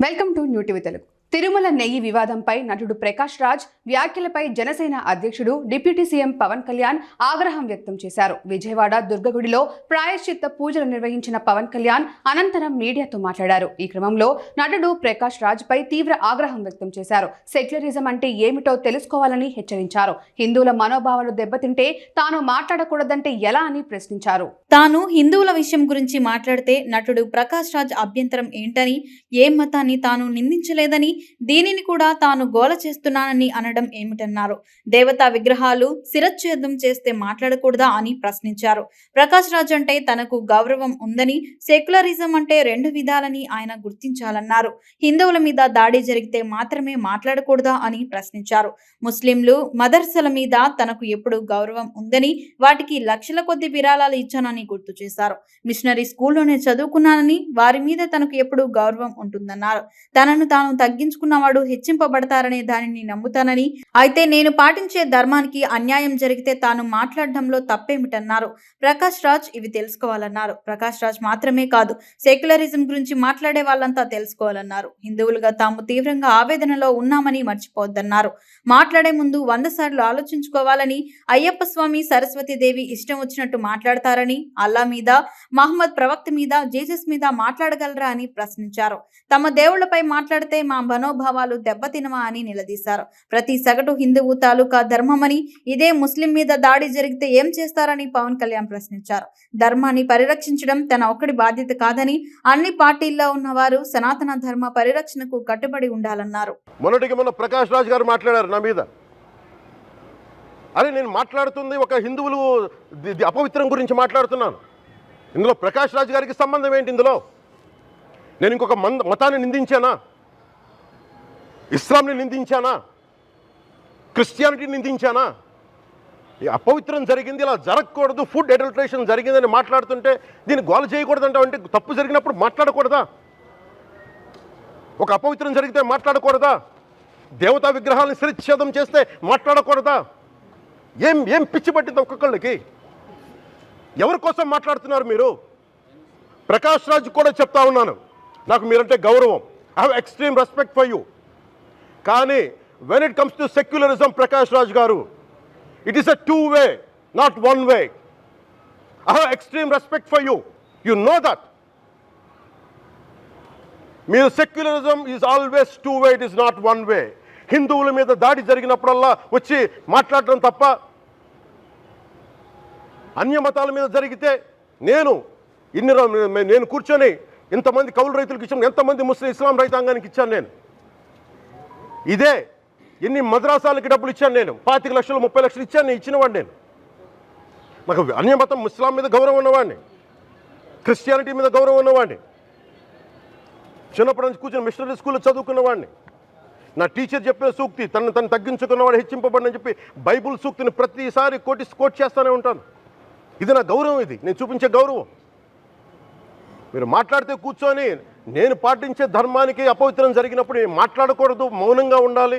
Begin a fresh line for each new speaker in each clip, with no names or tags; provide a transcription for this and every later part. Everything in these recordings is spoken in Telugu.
Welcome to new TV Telugu. Tirumala నెయ్యి వివాదంపై నటుడు ప్రకాష్ రాజ్ వ్యాఖ్యలపై జనసేన అధ్యక్షుడు డిప్యూటీ సీఎం పవన్ కళ్యాణ్ ఆగ్రహం వ్యక్తం చేశారు. విజయవాడ దుర్గగుడిలో ప్రాయశ్చిత్త పూజలు నిర్వహించిన పవన్ కళ్యాణ్ అనంతరం మీడియాతో మాట్లాడారు. ఈ క్రమంలో నటుడు ప్రకాష్ రాజ్ పై తీవ్ర ఆగ్రహం వ్యక్తం చేశారు. సెక్యులరిజం అంటే ఏమిటో తెలుసుకోవాలని హెచ్చరించారు. హిందువుల మనోభావాలు దెబ్బతింటే తాను మాట్లాడకూడదంటే ఎలా అని ప్రశ్నించారు.
తాను హిందువుల విషయం గురించి మాట్లాడితే నటుడు ప్రకాష్ రాజ్ అభ్యంతరం ఏంటని, ఏ మతాన్ని తాను నిందించలేదని, దీనిని కూడా తాను గోల చేస్తున్నానని అనడం ఏమిటన్నారు. దేవతా విగ్రహాలు శిరచ్ఛేదం చేస్తే మాట్లాడకూడదా అని ప్రశ్నించారు. ప్రకాష్ రాజ్ అంటే తనకు గౌరవం ఉందని, సెక్యులరిజం అంటే రెండు విధాలని ఆయన గుర్తించాలన్నారు. హిందువుల మీద దాడి జరిగితే మాత్రమే మాట్లాడకూడదా అని ప్రశ్నించారు. ముస్లింలు మదర్సల మీద తనకు ఎప్పుడు గౌరవం ఉందని, వాటికి లక్షల కొద్ది విరాళాలు ఇచ్చానని గుర్తు చేశారు. మిషనరీ స్కూల్లోనే చదువుకున్నానని, వారి మీద తనకు ఎప్పుడు గౌరవం ఉంటుందన్నారు. తనను తాను తగ్గించుకున్నవాడు హెచ్చింపబడతారనే దానిని నమ్ముతానని, అయితే నేను పాటించే ధర్మానికి అన్యాయం జరిగితే తాను మాట్లాడడంలో తప్పేమిటన్నారు. ప్రకాష్ రాజ్ ఇవి తెలుసుకోవాలన్నారు. ప్రకాష్ రాజ్ మాత్రమే కాదు, సెక్యులరిజం గురించి మాట్లాడే వాళ్ళంతా తెలుసుకోవాలన్నారు. హిందువులుగా తాము తీవ్రంగా ఆవేదనలో ఉన్నామని మర్చిపోవద్దన్నారు. మాట్లాడే ముందు 100 సార్లు ఆలోచించుకోవాలని, అయ్యప్ప స్వామి సరస్వతీదేవి ఇష్టం వచ్చినట్టు మాట్లాడతారని, అల్లా మీద, మహమ్మద్ ప్రవక్త మీద, జీసస్ మీద మాట్లాడగలరా అని ప్రశ్నించారు. తమ దేవుళ్లపై మాట్లాడితే మా మనోభావాలు దెబ్బతినవా అని నిలదీశారు. ప్రతి సగటు హిందువు తాలూకా ధర్మమని, ఇదే ముస్లిం మీద దాడి జరిగితే ఏం చేస్తారని పవన్ కళ్యాణ్ ప్రశ్నించారు. ధర్మాన్ని పరిరక్షించడం తన ఒక్కడి బాధ్యత కాదని, అన్ని పార్టీల్లో ఉన్నవారు సనాతన ధర్మ పరిరక్షణకు కట్టుబడి ఉండాలన్నారు.
మొన్న ప్రకాష్ రాజ్ గారు మాట్లాడారు నా మీద. అరే నేను మాట్లాడుతుంది ఒక హిందువులు అపవిత్రం గురించి మాట్లాడుతున్నాను. ఇందులో ప్రకాష్ రాజ్ గారికి సంబంధం ఏంటి? ఇందులో నేను ఇంకొక మతాన్ని నిందించానా? ఇస్లాంని నిందించానా? క్రిస్టియానిటీని నిందించానా? ఈ అపవిత్రం జరిగింది, ఇలా జరగకూడదు, ఫుడ్ అడల్టరేషన్ జరిగిందని మాట్లాడుతుంటే దీన్ని గోల చేయకూడదంటే, అంటే తప్పు జరిగినప్పుడు మాట్లాడకూడదా? ఒక అపవిత్రం జరిగితే మాట్లాడకూడదా? దేవతా విగ్రహాలను శిరచ్ఛేదం చేస్తే మాట్లాడకూడదా? ఏం పిచ్చి పట్టింది ఒక్కొక్కళ్ళకి? ఎవరి కోసం మాట్లాడుతున్నారు మీరు? ప్రకాష్ రాజ్ కూడా చెప్తా ఉన్నాను, నాకు మీరంటే గౌరవం. I have extreme respect for you. కానీ when it comes to secularism, Prakash Raj garu, it is a 2 way, not 1 way. I have extreme respect for you. You know that. మీరు secularism is always 2 way, it is not 1 way. హిందువుల మీద దాడి జరిగినప్పుడల్లా వచ్చి మాట్లాడడం తప్ప, అన్య మతాల మీద జరిగితే నేను కూర్చొని ఇంతమంది కౌలు రైతులకు ఇచ్చాను, ఎంతమంది ముస్లిం ఇస్లాం రైతాంగానికి ఇచ్చాను నేను. ఇదే ఎన్ని మద్రాసాలకి డబ్బులు ఇచ్చాను నేను, 25 లక్షలు 30 లక్షలు ఇచ్చాను, నేను ఇచ్చినవాడిని. నేను నాకు అన్యమతం ఇస్లాం మీద గౌరవం ఉన్నవాడిని, క్రిస్టియానిటీ మీద గౌరవం ఉన్నవాడిని, చిన్నప్పటి నుంచి కూర్చొని మిషనరీ స్కూల్లో చదువుకున్నవాడిని. నా టీచర్ చెప్పిన సూక్తి, తను తగ్గించుకున్నవాడు హెచ్చింపబడినని చెప్పి బైబుల్ సూక్తిని ప్రతిసారి కోట్ చేస్తూనే ఉంటాను. ఇది నా గౌరవం, ఇది నేను చూపించే గౌరవం. మీరు మాట్లాడితే కూర్చొని నేను పాటించే ధర్మానికి అపవిత్రం జరిగినప్పుడు నేను మాట్లాడకూడదు, మౌనంగా ఉండాలి.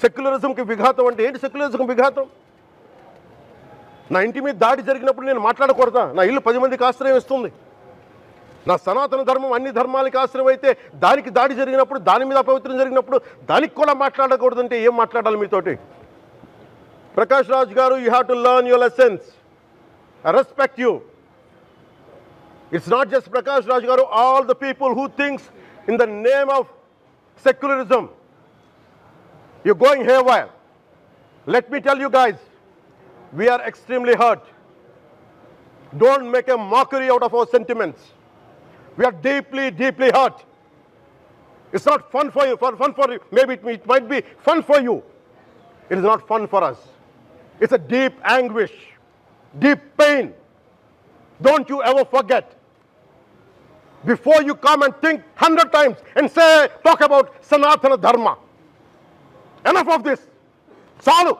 సెక్యులరిజంకి విఘాతం అంటే ఏంటి? సెక్యులరిజంకి విఘాతం నా ఇంటి మీద దాడి జరిగినప్పుడు నేను మాట్లాడకూడదా? నా ఇల్లు 10 మందికి ఆశ్రయం ఇస్తుంది. నా సనాతన ధర్మం అన్ని ధర్మాలకి ఆశ్రయం అయితే, దానికి దాడి జరిగినప్పుడు, దాని మీద అపవిత్రం జరిగినప్పుడు దానికి కూడా మాట్లాడకూడదంటే ఏం మాట్లాడాలి మీతోటి? ప్రకాష్ రాజ్ గారు, you have to learn your lessons. I respect you. It's not just Prakash Raj garu, all the people who thinks in the name of secularism, you're going haywire. Let me tell you guys, we are extremely hurt. Don't make a mockery out of our sentiments. We are deeply, deeply hurt. It's not fun for you, maybe it might be fun for you. It is not fun for us. It's a deep anguish, deep pain. Don't you ever forget. Before you come and think 100 times and talk about Sanatana Dharma. Enough of this. Salu.